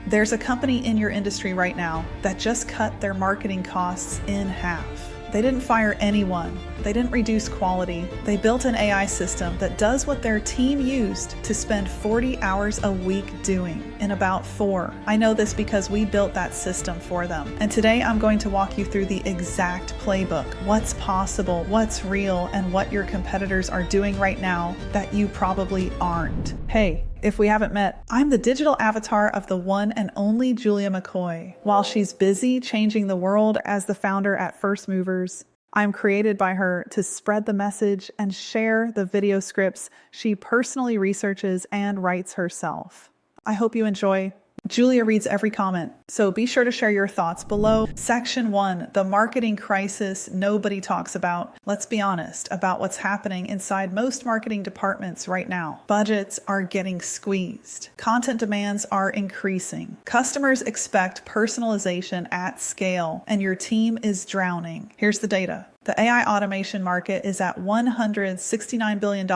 There's a company in your industry right now that just cut their marketing costs in half. They didn't fire anyone. They didn't reduce quality. They built an AI system that does what their team used to spend 40 hours a week doing in about 4. I know this because we built that system for them. And today I'm going to walk you through the exact playbook, what's possible, what's real, and what your competitors are doing right now that you probably aren't. Hey, if we haven't met, I'm the digital avatar of the one and only Julia McCoy. While she's busy changing the world as the founder at First Movers, I'm created by her to spread the message and share the video scripts she personally researches and writes herself. I hope you enjoy. Julia reads every comment, so be sure to share your thoughts below. Section 1, the marketing crisis nobody talks about. Let's be honest about what's happening inside most marketing departments right now. Budgets are getting squeezed. Content demands are increasing. Customers expect personalization at scale, and your team is drowning. Here's the data. The AI automation market is at $169 billion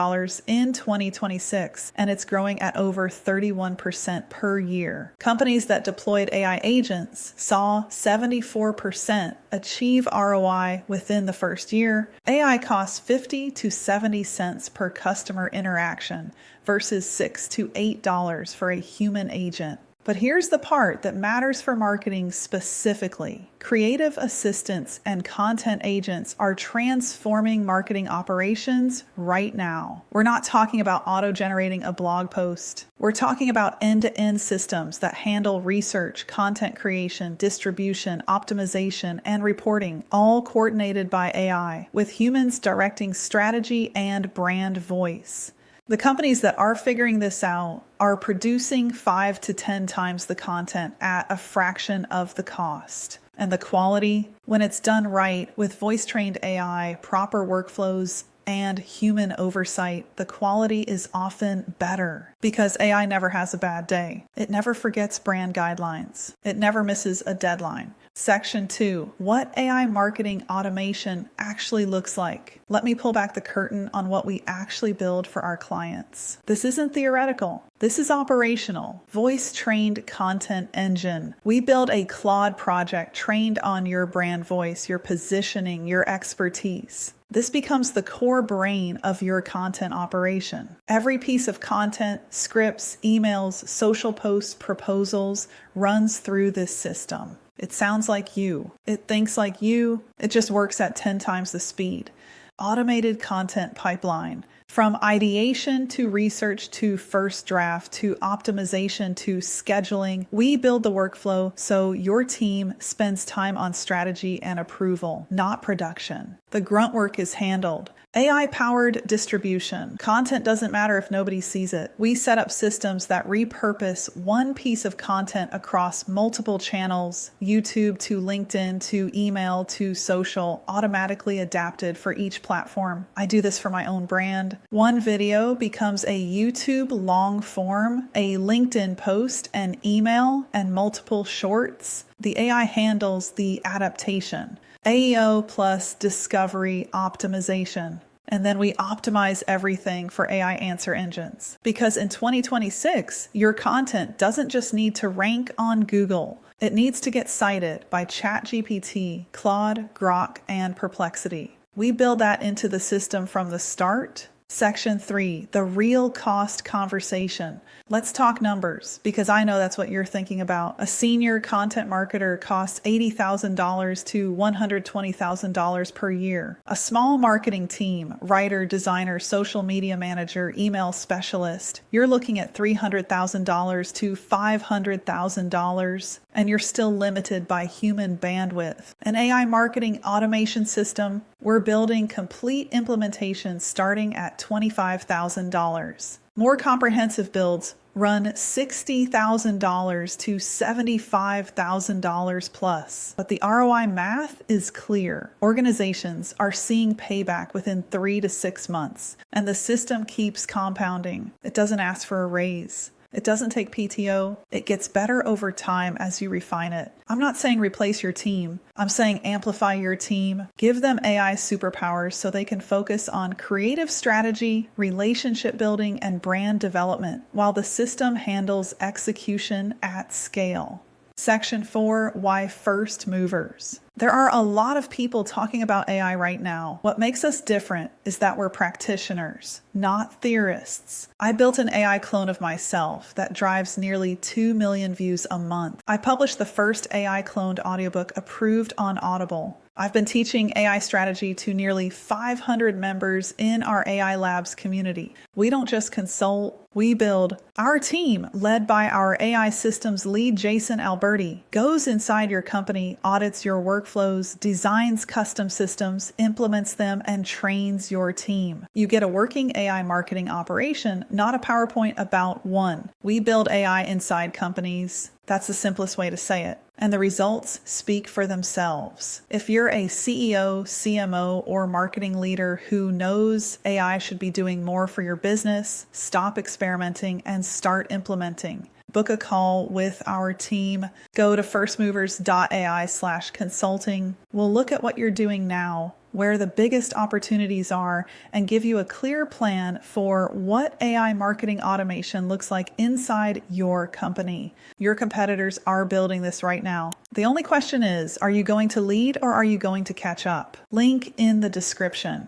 in 2026, and it's growing at over 31% per year. Companies that deployed AI agents saw 74% achieve ROI within the first year. AI costs 50 to 70 cents per customer interaction versus $6 to $8 for a human agent. But here's the part that matters for marketing specifically. Creative assistants and content agents are transforming marketing operations right now. We're not talking about auto-generating a blog post. We're talking about end-to-end systems that handle research, content creation, distribution, optimization, and reporting, all coordinated by AI, with humans directing strategy and brand voice. The companies that are figuring this out are producing 5 to 10 times the content at a fraction of the cost. And the quality, when it's done right with voice-trained AI, proper workflows, and human oversight, the quality is often better because AI never has a bad day. It never forgets brand guidelines. It never misses a deadline. Section 2, what AI marketing automation actually looks like. Let me pull back the curtain on what we actually build for our clients. This isn't theoretical. This is operational. Voice-trained content engine. We build a Claude project trained on your brand voice, your positioning, your expertise. This becomes the core brain of your content operation. Every piece of content, scripts, emails, social posts, proposals runs through this system. It sounds like you. It thinks like you. It just works at 10 times the speed. Automated content pipeline. From ideation to research to first draft to optimization to scheduling, we build the workflow so your team spends time on strategy and approval, not production. The grunt work is handled. AI-powered distribution. Content doesn't matter if nobody sees it. We set up systems that repurpose one piece of content across multiple channels, YouTube to LinkedIn to email to social, automatically adapted for each platform. I do this for my own brand. One video becomes a YouTube long form, a LinkedIn post, an email, and multiple shorts. The AI handles the adaptation. AEO plus discovery optimization. And then we optimize everything for AI answer engines. Because in 2026, your content doesn't just need to rank on Google. It needs to get cited by ChatGPT, Claude, Grok, and Perplexity. We build that into the system from the start. Section 3, the real cost conversation. Let's talk numbers, because I know that's what you're thinking about. A senior content marketer costs $80,000 to $120,000 per year. A small marketing team, writer, designer, social media manager, email specialist, you're looking at $300,000 to $500,000, and you're still limited by human bandwidth. An AI marketing automation system, we're building complete implementation starting at $25,000. More comprehensive builds run $60,000 to $75,000 plus. But the ROI math is clear. Organizations are seeing payback within 3 to 6 months, and the system keeps compounding. It doesn't ask for a raise. It doesn't take PTO. It gets better over time as you refine it. I'm not saying replace your team. I'm saying amplify your team. Give them AI superpowers so they can focus on creative strategy, relationship building, and brand development while the system handles execution at scale. Section 4, why first movers. There are a lot of people talking about AI right now. What makes us different is that we're practitioners, not theorists. I built an AI clone of myself that drives nearly 2 million views a month. I published the first AI cloned audiobook approved on Audible. I've been teaching AI strategy to nearly 500 members in our AI Labs community. We don't just consult, we build. Our team, led by our AI systems lead Jason Alberti, goes inside your company, audits your workflows, designs custom systems, implements them, and trains your team. You get a working AI marketing operation, not a PowerPoint about one. We build AI inside companies. That's the simplest way to say it. And the results speak for themselves. If you're a CEO, CMO, or marketing leader who knows AI should be doing more for your business, stop experimenting and start implementing. Book a call with our team. Go to firstmovers.ai/consulting. We'll look at what you're doing now, where the biggest opportunities are, and give you a clear plan for what AI marketing automation looks like inside your company. Your competitors are building this right now. The only question is, are you going to lead or are you going to catch up? Link in the description.